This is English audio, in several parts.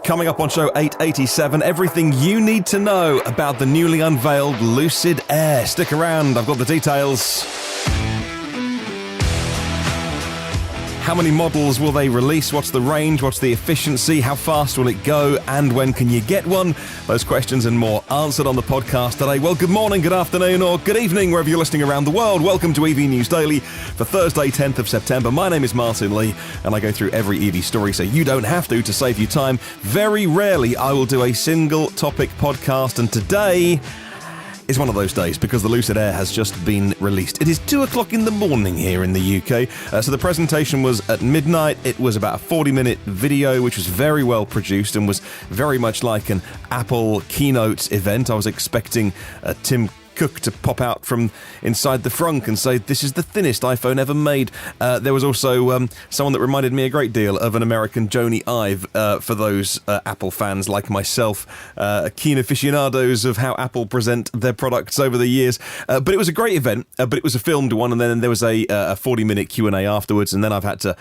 Coming up on show 887, everything you need to know about the newly unveiled Lucid Air. Stick around, I've got the details. How many models will they release? What's the range? What's the efficiency? How fast will it go? And when can you get one? Those questions and more answered on the podcast today. Well, good morning, good afternoon, or good evening, wherever you're listening around the world. Welcome to EV News Daily for Thursday, 10th of September. My name is Martyn Lee, and I go through every EV story so you don't have to save you time. Very rarely I will do a single topic podcast, and today is one of those days because the Lucid Air has just been released. It is 2 o'clock in the morning here in the UK. So the presentation was at midnight. It was about a 40-minute video, which was very well produced and was very much like an Apple keynote event. I was expecting Tim Cook to pop out from inside the frunk and say, "This is the thinnest iPhone ever made." There was also someone that reminded me a great deal of an American Joni Ive, for those Apple fans like myself, keen aficionados of how Apple present their products over the years. But it was a great event, but it was a filmed one, and then there was a 40-minute Q&A afterwards, and then I've had to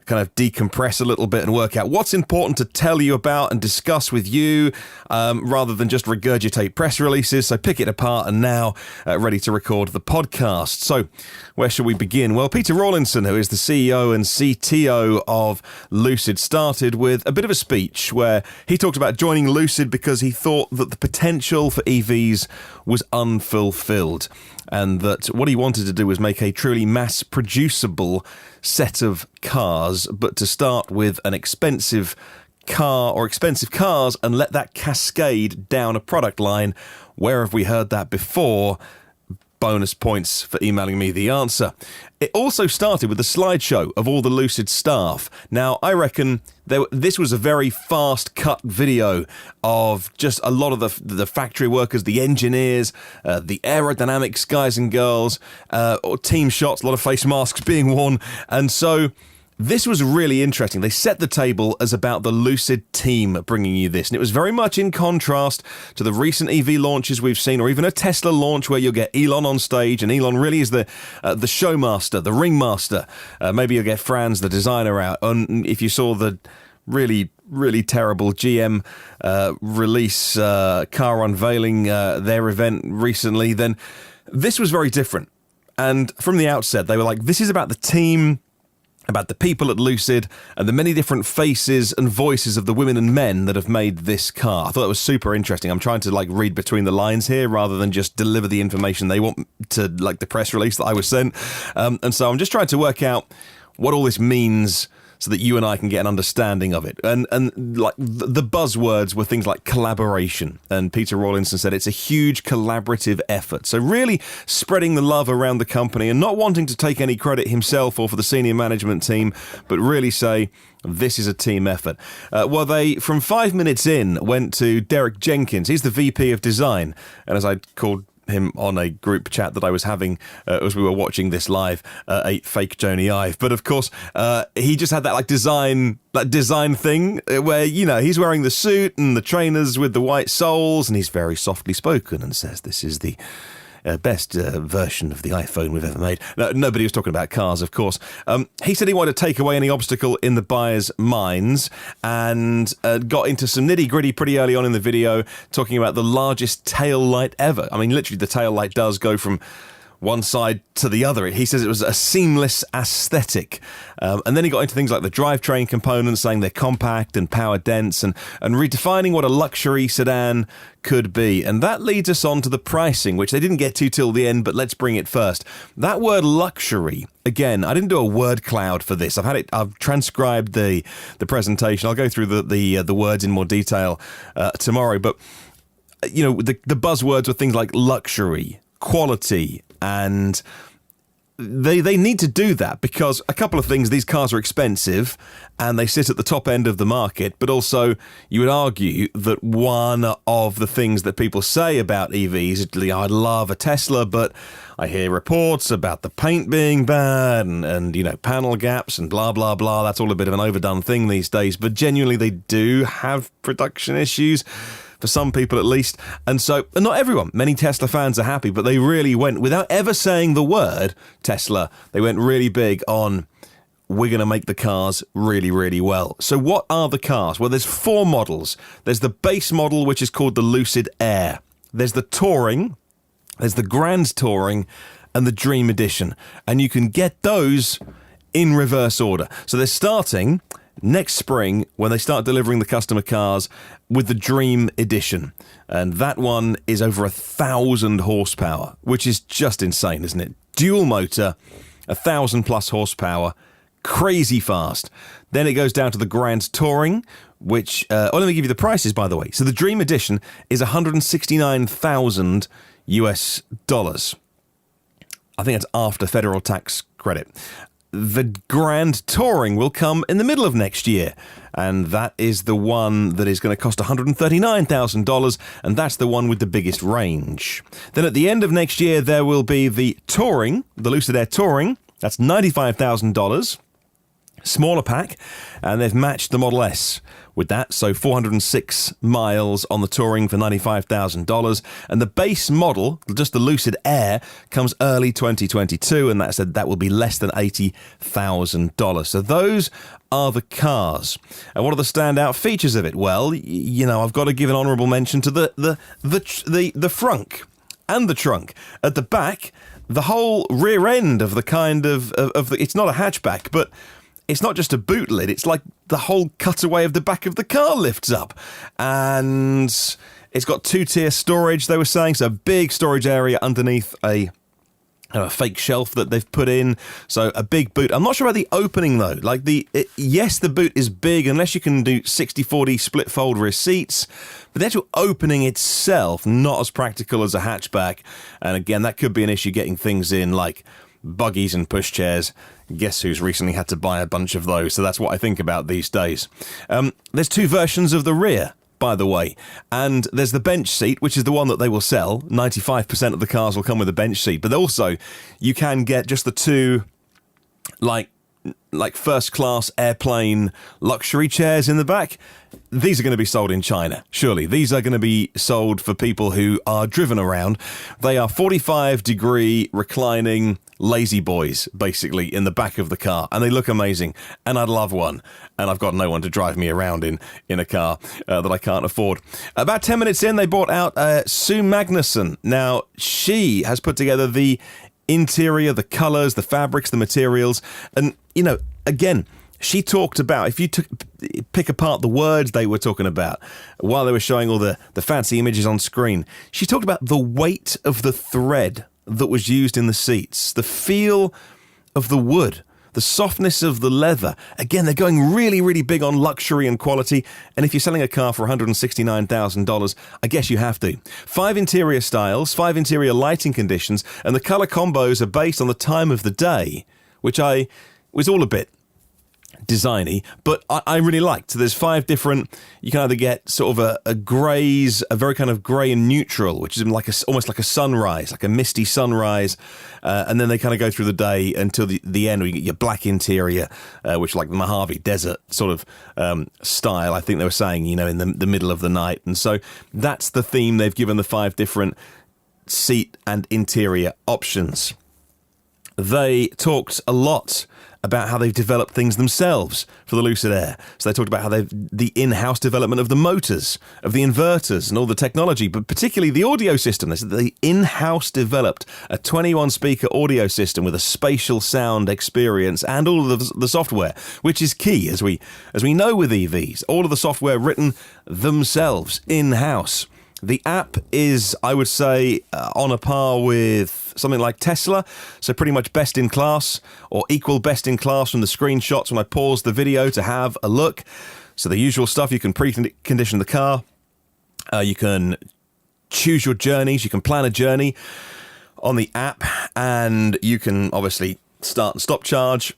kind of decompress a little bit and work out what's important to tell you about and discuss with you, rather than just regurgitate press releases. So pick it apart and now ready to record the podcast. So where shall we begin? Well, Peter Rawlinson, who is the CEO and CTO of Lucid, started with a bit of a speech where he talked about joining Lucid because he thought that the potential for EVs was unfulfilled, and that what he wanted to do was make a truly mass-producible set of cars, but to start with an expensive car or expensive cars and let that cascade down a product line. Where have we heard that before? Bonus points for emailing me the answer. It also started with a slideshow of all the Lucid staff. Now, I reckon this was a very fast-cut video of just a lot of the factory workers, the engineers, the aerodynamics guys and girls, or team shots, a lot of face masks being worn. And so this was really interesting. They set the table as about the Lucid team bringing you this. And it was very much in contrast to the recent EV launches we've seen, or even a Tesla launch where you'll get Elon on stage, and Elon really is the showmaster, the ringmaster. Maybe you'll get Franz, the designer, out. And if you saw the really, really terrible GM release car unveiling their event recently, then this was very different. And from the outset, they were like, this is about the team, about the people at Lucid, and the many different faces and voices of the women and men that have made this car. I thought that was super interesting. I'm trying to read between the lines here rather than just deliver the information they want to, like the press release that I was sent. And so I'm just trying to work out what all this means so that you and I can get an understanding of it. And like the buzzwords were things like collaboration. And Peter Rawlinson said it's a huge collaborative effort. So really spreading the love around the company and not wanting to take any credit himself or for the senior management team, but really say, this is a team effort. Well, they, from 5 minutes in, went to Derek Jenkins. He's the VP of Design. And as I called him on a group chat that I was having as we were watching this live, a fake Joni Ive. But of course, he just had that design thing where, he's wearing the suit and the trainers with the white soles, and he's very softly spoken and says, this is the best version of the iPhone we've ever made. No, nobody was talking about cars, of course. He said he wanted to take away any obstacle in the buyers' minds, and got into some nitty-gritty pretty early on in the video, talking about the largest tail light ever. I mean, literally, the tail light does go from one side to the other. He says it was a seamless aesthetic. And then he got into things like the drivetrain components, saying they're compact and power dense, and redefining what a luxury sedan could be. And that leads us on to the pricing, which they didn't get to till the end, but let's bring it first. That word luxury, again, I didn't do a word cloud for this. I've transcribed the presentation. I'll go through the words in more detail tomorrow. But, the buzzwords were things like luxury, quality, and they need to do that because a couple of things, these cars are expensive and they sit at the top end of the market, but also you would argue that one of the things that people say about EVs, I love a Tesla, but I hear reports about the paint being bad and panel gaps and blah, blah, blah. That's all a bit of an overdone thing these days, but genuinely they do have production issues. For some people at least. And not everyone. Many Tesla fans are happy, but they really went, without ever saying the word Tesla, they went really big on we're going to make the cars really, really well. So what are the cars? Well, there's 4 models. There's the base model, which is called the Lucid Air. There's the Touring, there's the Grand Touring, and the Dream Edition. And you can get those in reverse order. So they're starting next spring when they start delivering the customer cars with the Dream Edition. And that one is over 1,000 horsepower, which is just insane, isn't it? Dual motor, 1,000 plus horsepower, crazy fast. Then it goes down to the Grand Touring, which, let me give you the prices, by the way. So the Dream Edition is $169,000 US dollars. I think it's after federal tax credit. The Grand Touring will come in the middle of next year, and that is the one that is going to cost $139,000, and that's the one with the biggest range. Then at the end of next year, there will be the Touring, the Lucid Air Touring. That's $95,000. Smaller pack, and they've matched the Model S with that, so 406 miles on the Touring for $95,000, and the base model, just the Lucid Air, comes early 2022, and that will be less than $80,000. So those are the cars. And what are the standout features of it? Well, I've got to give an honourable mention to the frunk and the trunk. At the back, the whole rear end of the it's not a hatchback, but it's not just a boot lid, it's like the whole cutaway of the back of the car lifts up. And it's got 2-tier storage, they were saying, so a big storage area underneath a fake shelf that they've put in. So a big boot. I'm not sure about the opening, though. Yes, the boot is big, unless you can do 60-40 split fold rear seats. But the actual opening itself, not as practical as a hatchback. And again, that could be an issue getting things in, like buggies and pushchairs. Guess who's recently had to buy a bunch of those? So that's what I think about these days. There's 2 versions of the rear, by the way. And there's the bench seat, which is the one that they will sell. 95% of the cars will come with a bench seat. But also, you can get just the 2, like first-class airplane luxury chairs in the back. These are going to be sold in China, surely. These are going to be sold for people who are driven around. They are 45-degree reclining lazy boys, basically, in the back of the car. And they look amazing. And I'd love one. And I've got no one to drive me around in a car that I can't afford. About 10 minutes in, they brought out Sue Magnuson. Now, she has put together the interior, the colours, the fabrics, the materials. And, again, she talked about, if you pick apart the words they were talking about while they were showing all the fancy images on screen, she talked about the weight of the thread that was used in the seats, the feel of the wood, the softness of the leather. Again, they're going really, really big on luxury and quality. And if you're selling a car for $169,000, I guess you have to. 5 interior styles, 5 interior lighting conditions, and the colour combos are based on the time of the day, which was all a bit designy, but I really liked. So there's 5 different, you can either get sort of a greys, a very kind of grey and neutral, which is almost like a sunrise, like a misty sunrise, and then they kind of go through the day until the end where you get your black interior, which is like the Mojave Desert sort of style, I think they were saying, in the middle of the night. And so that's the theme they've given the 5 different seat and interior options. They talked a lot about how they've developed things themselves for the Lucid Air. So they talked about how the in-house development of the motors, of the inverters and all the technology, but particularly the audio system. They said they in-house developed a 21-speaker audio system with a spatial sound experience and all of the software, which is key, as we know with EVs. All of the software written themselves in-house. The app is, I would say, on a par with something like Tesla, so pretty much best in class or equal best in class from the screenshots when I paused the video to have a look. So the usual stuff, you can precondition the car, you can choose your journeys, you can plan a journey on the app, and you can obviously start and stop charge,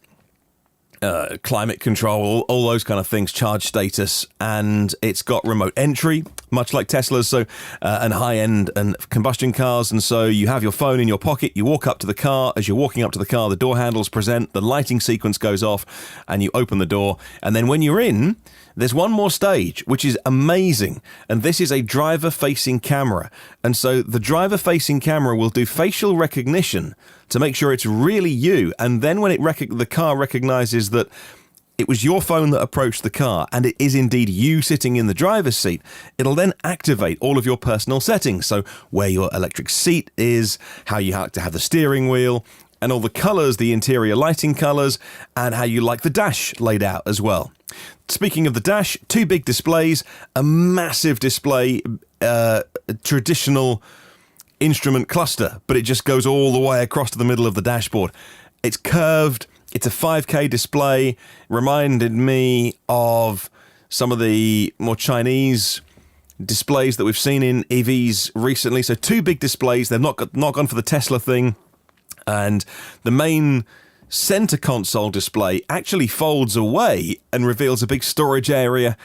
climate control, all those kind of things, charge status, and it's got remote entry, much like Tesla's, so and high-end and combustion cars. And so you have your phone in your pocket, you walk up to the car. As you're walking up to the car, the door handles present, the lighting sequence goes off, and you open the door. And then when you're in, There's one more stage, which is amazing, and this is a driver-facing camera. And so the driver-facing camera will do facial recognition to make sure it's really you, and then when the car recognizes that it was your phone that approached the car, and it is indeed you sitting in the driver's seat, it'll then activate all of your personal settings. So where your electric seat is, how you like to have the steering wheel, and all the colours, the interior lighting colours, and how you like the dash laid out as well. Speaking of the dash, 2 big displays, a massive display, traditional instrument cluster, but it just goes all the way across to the middle of the dashboard. It's curved. It's a 5K display. Reminded me of some of the more Chinese displays that we've seen in EVs recently. So 2 big displays. They've not gone for the Tesla thing. And the main center console display actually folds away and reveals a big storage area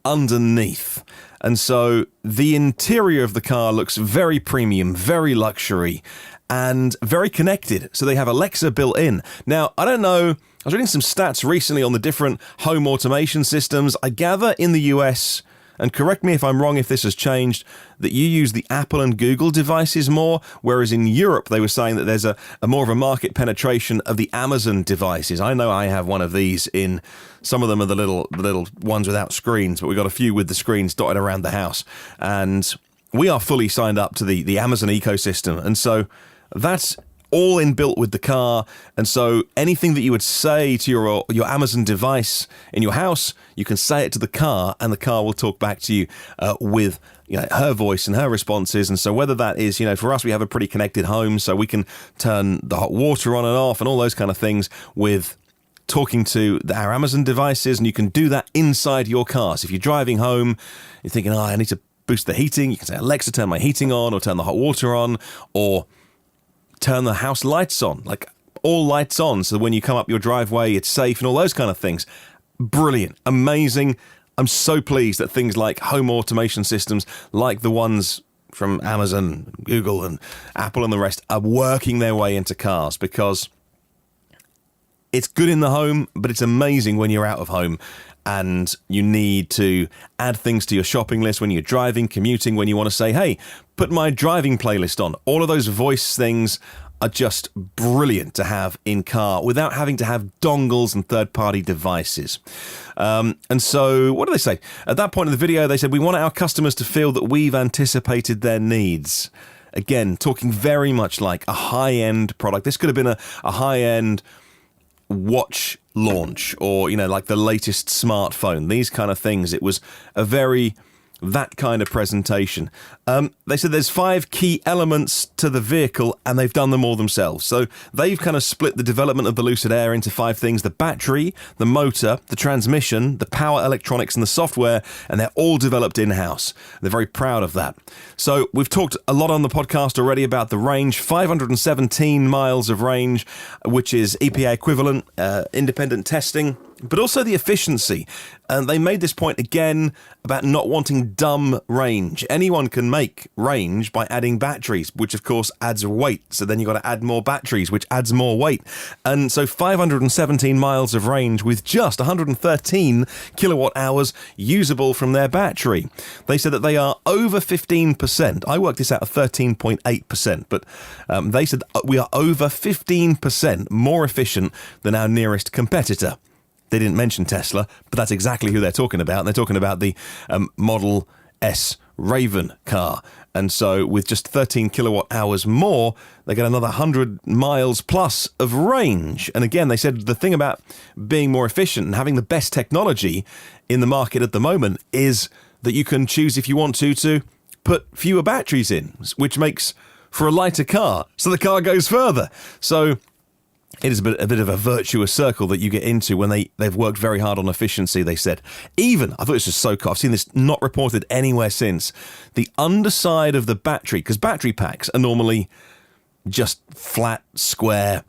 underneath. And so the interior of the car looks very premium, very luxury, and very connected. So they have Alexa built in. Now, I don't know, I was reading some stats recently on the different home automation systems. I gather in the US, and correct me if I'm wrong if this has changed, that you use the Apple and Google devices more, whereas in Europe they were saying that there's a more of a market penetration of the Amazon devices. I know I have one of these in, some of them are the little ones without screens, but we've got a few with the screens dotted around the house. And we are fully signed up to the Amazon ecosystem. And so that's all inbuilt with the car, and so anything that you would say to your Amazon device in your house, you can say it to the car, and the car will talk back to you with her voice and her responses. And so whether that is, for us, we have a pretty connected home, so we can turn the hot water on and off and all those kind of things with talking to our Amazon devices, and you can do that inside your car. So if you're driving home, you're thinking, I need to boost the heating, you can say, Alexa, turn my heating on, or turn the hot water on, or turn the house lights on, like all lights on, so when you come up your driveway, it's safe and all those kind of things. Brilliant. Amazing. I'm so pleased that things like home automation systems, like the ones from Amazon, Google, and Apple and the rest, are working their way into cars, because it's good in the home, but it's amazing when you're out of home and you need to add things to your shopping list when you're driving, commuting, when you want to say, hey, put my driving playlist on. All of those voice things are just brilliant to have in car without having to have dongles and third-party devices. And so, what do they say? At that point in the video, they said, we want our customers to feel that we've anticipated their needs. Again, talking very much like a high-end product. This could have been a high-end watch launch, or like the latest smartphone, these kind of things. It was a very that kind of presentation. They said there's 5 key elements to the vehicle, and they've done them all themselves. So they've kind of split the development of the Lucid Air into 5 things: the battery, the motor, the transmission, the power electronics, and the software, and they're all developed in-house. They're very proud of that. So we've talked a lot on the podcast already about the range, 517 miles of range, which is EPA equivalent, independent testing, but also the efficiency. And they made this point again about not wanting dumb range. Anyone can make range by adding batteries, which of course adds weight. So then you've got to add more batteries, which adds more weight. And so 517 miles of range with just 113 kilowatt hours usable from their battery. They said that they are over 15%. I worked this out at 13.8%, but they said we are over 15% more efficient than our nearest competitor. They didn't mention Tesla, but that's exactly who they're talking about. And they're talking about the Model S Raven car. And so with just 13 kilowatt hours more, they get another 100 miles plus of range. And again, they said the thing about being more efficient and having the best technology in the market at the moment is that you can choose, if you want to put fewer batteries in, which makes for a lighter car. So the car goes further. So it is a bit of a virtuous circle that you get into when they've worked very hard on efficiency, they said. Even, I thought this was so cool, I've seen this not reported anywhere since, the underside of the battery, because battery packs are normally just flat, square.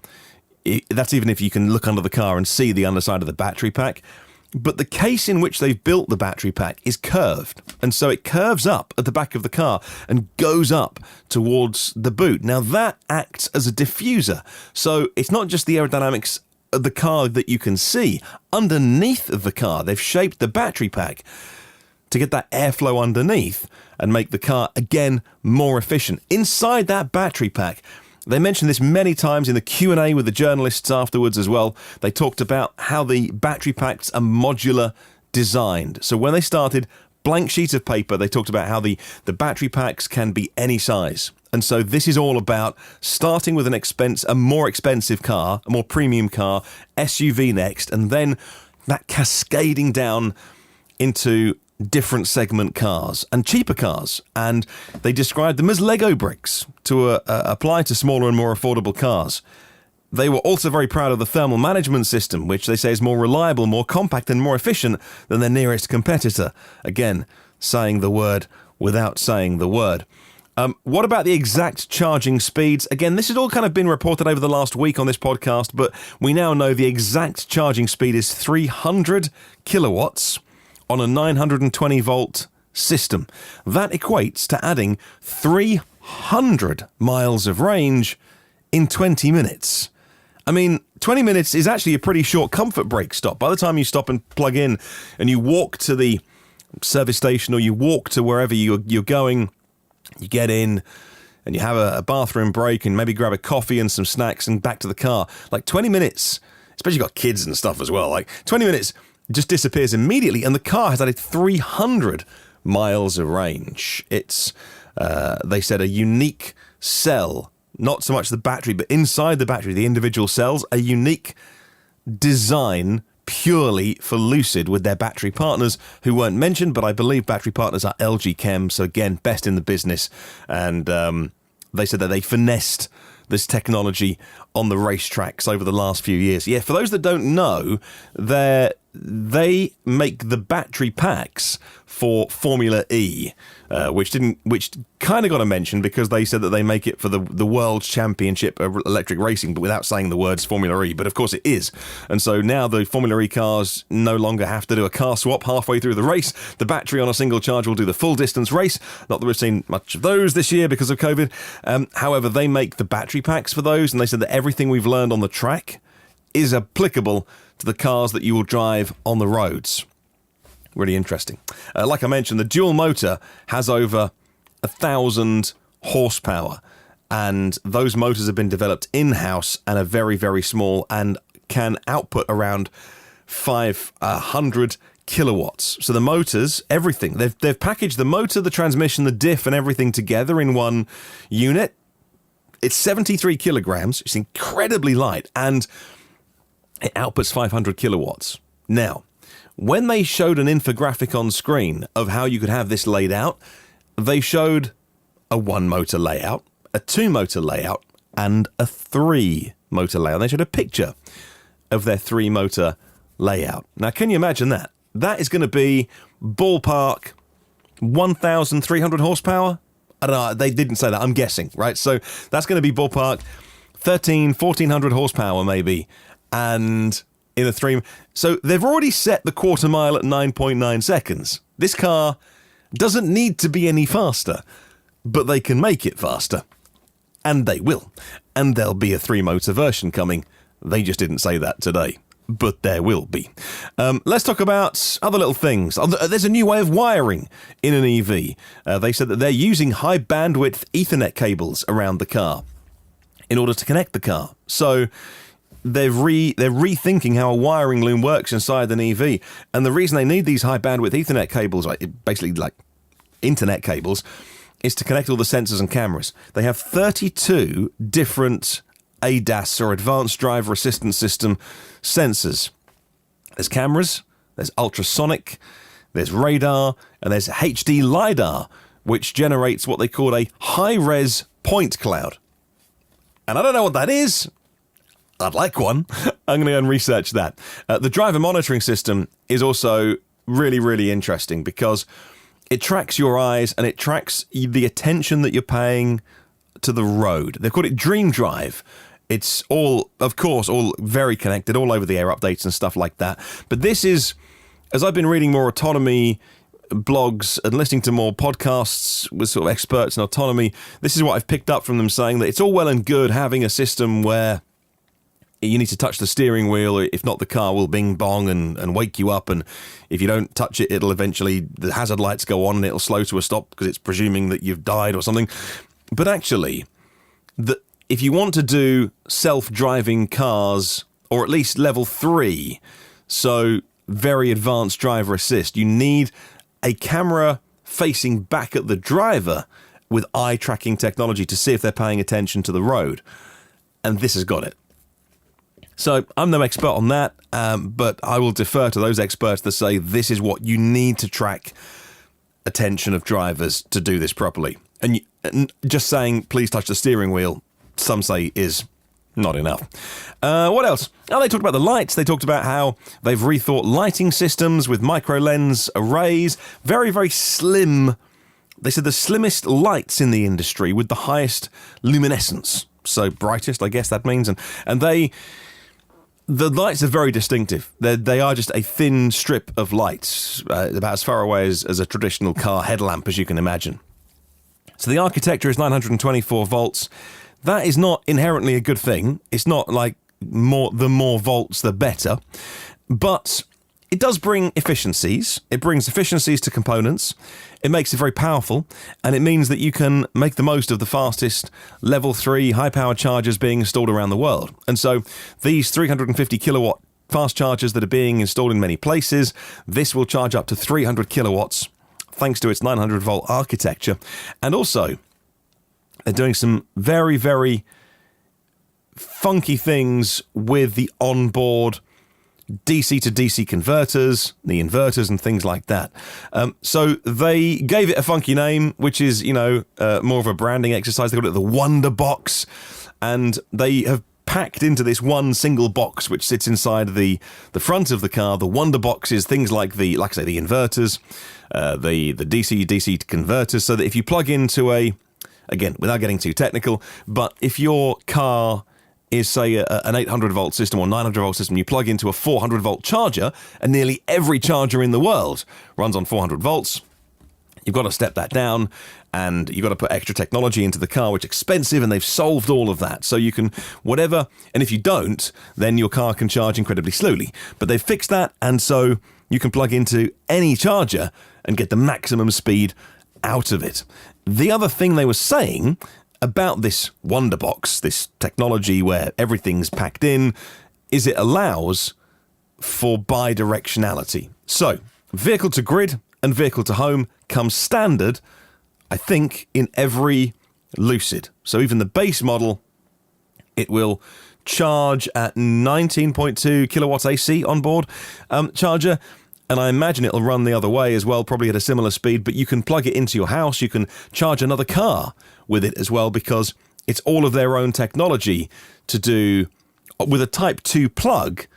That's even if you can look under the car and see the underside of the battery pack. But the case in which they've built the battery pack is curved. And so it curves up at the back of the car and goes up towards the boot. Now that acts as a diffuser. So it's not just the aerodynamics the car that you can see. Underneath the car, they've shaped the battery pack to get that airflow underneath and make the car, again, more efficient. Inside that battery pack, they mentioned this many times in the Q&A with the journalists afterwards as well. They talked about how the battery packs are modular designed. So when they started, blank sheet of paper, they talked about how the battery packs can be any size. And so this is all about starting with a more expensive car, a more premium car, SUV next, and then that cascading down into different segment cars and cheaper cars. And they described them as Lego bricks to apply to smaller and more affordable cars. They were also very proud of the thermal management system, which they say is more reliable, more compact and more efficient than their nearest competitor. Again, saying the word without saying the word. What about the exact charging speeds? Again, this has all kind of been reported over the last week on this podcast, but we now know the exact charging speed is 300 kilowatts on a 920 volt system. That equates to adding 300 miles of range in 20 minutes. I mean, 20 minutes is actually a pretty short comfort break stop. By the time you stop and plug in and you walk to the service station or you walk to wherever you're going, you get in and you have a bathroom break and maybe grab a coffee and some snacks and back to the car. Like 20 minutes, especially you've got kids and stuff as well, like 20 minutes just disappears immediately, and the car has added 300 miles of range. It's, they said, a unique cell, not so much the battery, but inside the battery, the individual cells, a unique design purely for Lucid with their battery partners who weren't mentioned, but I believe battery partners are LG Chem, so again, best in the business. And they said that they finessed this technology on the racetracks over the last few years. Yeah, for those that don't know, they make the battery packs for Formula E, which kind of got a mention because they said that they make it for the World Championship of Electric Racing, but without saying the words Formula E. But of course it is. And so now the Formula E cars no longer have to do a car swap halfway through the race. The battery on a single charge will do the full distance race. Not that we've seen much of those this year because of COVID. However, they make the battery packs for those, and they said that everything we've learned on the track is applicable to the cars that you will drive on the roads. Really interesting. Like I mentioned, the dual motor has over 1,000 horsepower, and those motors have been developed in-house and are very, very small and can output around 500 kilowatts. So the motors, everything, they've packaged the motor, the transmission, the diff and everything together in one unit. It's 73 kilograms. It's incredibly light, and it outputs 500 kilowatts. Now, when they showed an infographic on screen of how you could have this laid out, they showed a 1-motor layout, a 2-motor layout, and a 3-motor layout. They showed a picture of their 3-motor layout. Now, can you imagine that? That is going to be ballpark 1,300 horsepower? I don't know, they didn't say that, I'm guessing, right? So that's going to be ballpark 1,400 horsepower maybe, and in a 3... So they've already set the quarter mile at 9.9 seconds. This car doesn't need to be any faster, but they can make it faster. And they will. And there'll be a 3-motor version coming. They just didn't say that today. But there will be. Let's talk about other little things. There's a new way of wiring in an EV. They said that they're using high bandwidth Ethernet cables around the car in order to connect the car. So they're rethinking how a wiring loom works inside an EV. And the reason they need these high bandwidth Ethernet cables, basically like internet cables, is to connect all the sensors and cameras. They have 32 different ADAS or Advanced Driver Assistance System sensors. There's cameras, there's ultrasonic, there's radar, and there's HD LiDAR, which generates what they call a high-res point cloud. And I don't know what that is. I'd like one. I'm going to go and research that. The driver monitoring system is also really, really interesting because it tracks your eyes and it tracks the attention that you're paying to the road. They've called it Dream Drive. It's all, of course, all very connected, all over the air updates and stuff like that. But this is, as I've been reading more autonomy blogs and listening to more podcasts with sort of experts in autonomy, this is what I've picked up from them saying that it's all well and good having a system where you need to touch the steering wheel. If not, the car will bing bong and wake you up. And if you don't touch it, it'll eventually, the hazard lights go on and it'll slow to a stop because it's presuming that you've died or something. But actually, if you want to do self-driving cars, or at least level 3, so very advanced driver assist, you need a camera facing back at the driver with eye tracking technology to see if they're paying attention to the road. And this has got it. So I'm no expert on that, but I will defer to those experts that say this is what you need to track attention of drivers to do this properly. And just saying, please touch the steering wheel, some say is not enough. What else? Oh, they talked about the lights. They talked about how they've rethought lighting systems with micro-lens arrays. Very, very slim. They said the slimmest lights in the industry with the highest luminescence. So brightest, I guess that means. And the lights are very distinctive. They are just a thin strip of lights, about as far away as a traditional car headlamp, as you can imagine. So the architecture is 924 volts. That is not inherently a good thing. It's not like the more volts, the better. But it does bring efficiencies. It brings efficiencies to components. It makes it very powerful, and it means that you can make the most of the fastest level 3 high-power chargers being installed around the world. And so these 350 kilowatt fast chargers that are being installed in many places, this will charge up to 300 kilowatts thanks to its 900 volt architecture. And also, they're doing some very, very funky things with the onboard DC to DC converters, the inverters and things like that. So they gave it a funky name, which is, more of a branding exercise. They called it the Wonderbox. And they have packed into this one single box, which sits inside the front of the car. The Wonderbox is things like the inverters, the DC converters, so that if you plug into again, without getting too technical, but if your car is, say, an 800-volt system or 900-volt system, you plug into a 400-volt charger, and nearly every charger in the world runs on 400 volts. You've got to step that down, and you've got to put extra technology into the car, which is expensive, and they've solved all of that. So you can, whatever, and if you don't, then your car can charge incredibly slowly. But they've fixed that, and so you can plug into any charger and get the maximum speed out of it. The other thing they were saying about this Wonderbox, this technology where everything's packed in, is it allows for bi-directionality. So, vehicle to grid and vehicle to home comes standard, I think, in every Lucid. So even the base model, it will charge at 19.2 kilowatts AC on board charger. And I imagine it'll run the other way as well, probably at a similar speed, but you can plug it into your house. You can charge another car with it as well, because it's all of their own technology to do with a Type 2 plug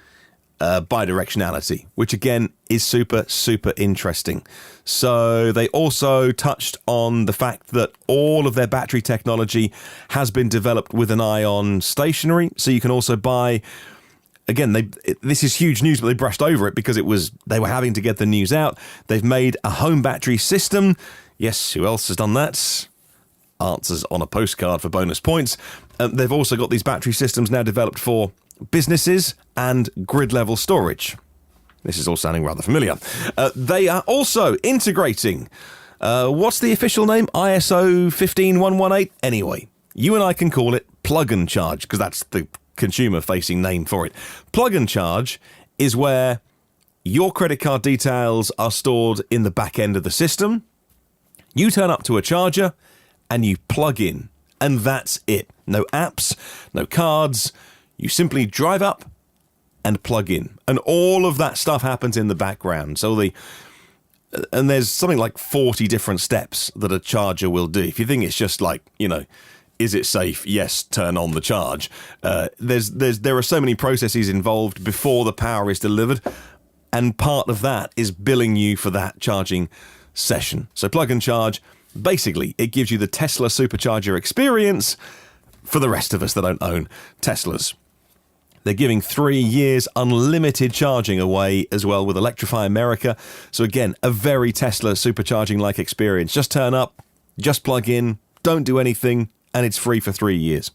bidirectionality, which again is super, super interesting. So they also touched on the fact that all of their battery technology has been developed with an eye on stationary. So you can also buy, again, this is huge news, but they brushed over it because they were having to get the news out. They've made a home battery system. Yes, who else has done that? Answers on a postcard for bonus points. They've also got these battery systems now developed for businesses and grid-level storage. This is all sounding rather familiar. They are also integrating, what's the official name? ISO 15118? Anyway, you and I can call it plug and charge, because that's the consumer-facing name for it. Plug and charge is where your credit card details are stored in the back end of the system. You turn up to a charger and you plug in, and that's it. No apps, no cards. You simply drive up and plug in, and all of that stuff happens in the background. And there's something like 40 different steps that a charger will do. If you think it's just like, is it safe? Yes, turn on the charge. There are so many processes involved before the power is delivered, and part of that is billing you for that charging session. So plug and charge, basically, it gives you the Tesla supercharger experience for the rest of us that don't own Teslas. They're giving 3 years unlimited charging away as well with Electrify America. So again, a very Tesla supercharging-like experience. Just turn up, just plug in, don't do anything, and it's free for 3 years.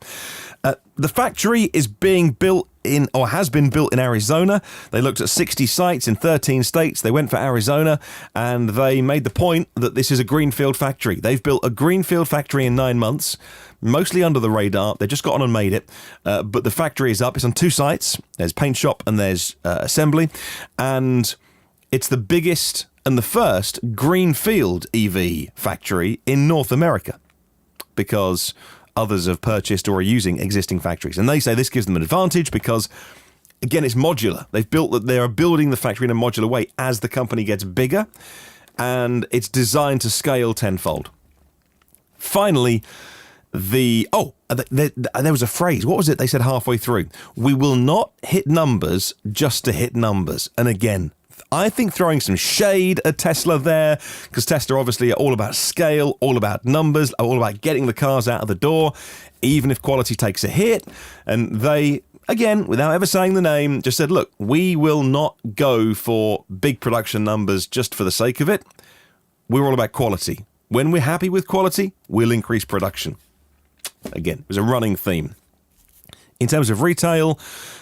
The factory is being built in, or has been built in Arizona. They looked at 60 sites in 13 states. They went for Arizona, and they made the point that this is a greenfield factory. They've built a greenfield factory in 9 months, mostly under the radar. They just got on and made it, but the factory is up. It's on 2 sites. There's paint shop and there's assembly, and it's the biggest and the first greenfield EV factory in North America, because others have purchased or are using existing factories. And they say this gives them an advantage because, again, it's modular. They are building the factory in a modular way as the company gets bigger, and it's designed to scale tenfold. Finally, there was a phrase. What was it they said halfway through? We will not hit numbers just to hit numbers. And again, I think throwing some shade at Tesla there, because Tesla obviously are all about scale, all about numbers, all about getting the cars out of the door, even if quality takes a hit. And they, again, without ever saying the name, just said, look, we will not go for big production numbers just for the sake of it. We're all about quality. When we're happy with quality, we'll increase production. Again, it was a running theme. In terms of retail,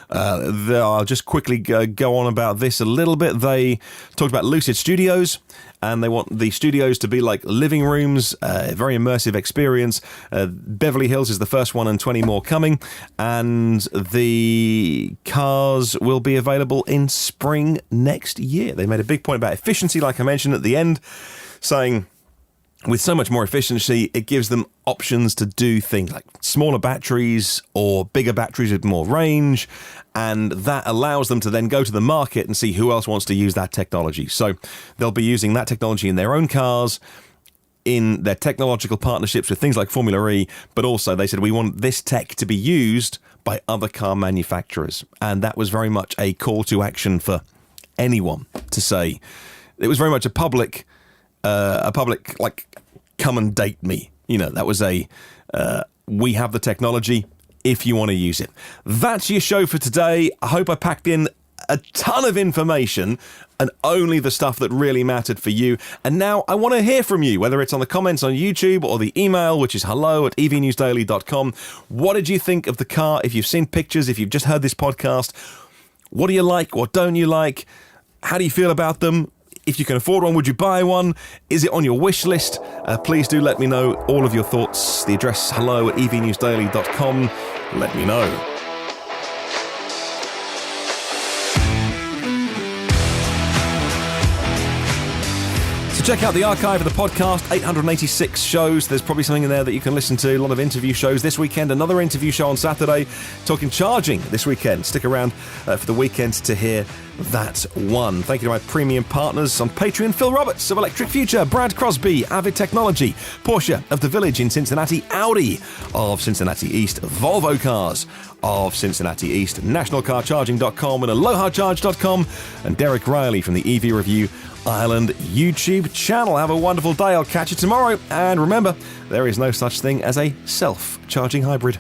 I'll just quickly go on about this a little bit. They talked about Lucid Studios, and they want the studios to be like living rooms, a very immersive experience. Beverly Hills is the first one, and 20 more coming. And the cars will be available in spring next year. They made a big point about efficiency, like I mentioned at the end, saying with so much more efficiency, it gives them options to do things like smaller batteries or bigger batteries with more range, and that allows them to then go to the market and see who else wants to use that technology. So they'll be using that technology in their own cars, in their technological partnerships with things like Formula E, but also they said we want this tech to be used by other car manufacturers. And that was very much a call to action for anyone to say. It was very much a public like, come and date me. You know, that was we have the technology if you want to use it. That's your show for today. I hope I packed in a ton of information and only the stuff that really mattered for you. And now I want to hear from you, whether it's on the comments on YouTube or the email, which is hello@evnewsdaily.com. What did you think of the car? If you've seen pictures, if you've just heard this podcast, what do you like? What don't you like? How do you feel about them? If you can afford one, would you buy one? Is it on your wish list? Please do let me know all of your thoughts. The address hello@evnewsdaily.com. Let me know. Check out the archive of the podcast, 886 shows. There's probably something in there that you can listen to. A lot of interview shows this weekend. Another interview show on Saturday, talking charging this weekend. Stick around for the weekend to hear that one. Thank you to my premium partners on Patreon: Phil Roberts of Electric Future, Brad Crosby, Avid Technology, Porsche of the Village in Cincinnati, Audi of Cincinnati East, Volvo Cars of Cincinnati East, NationalCarCharging.com and AlohaCharge.com, and Derek Riley from the EV Review Ireland YouTube channel. Have a wonderful day. I'll catch you tomorrow. And remember, there is no such thing as a self-charging hybrid.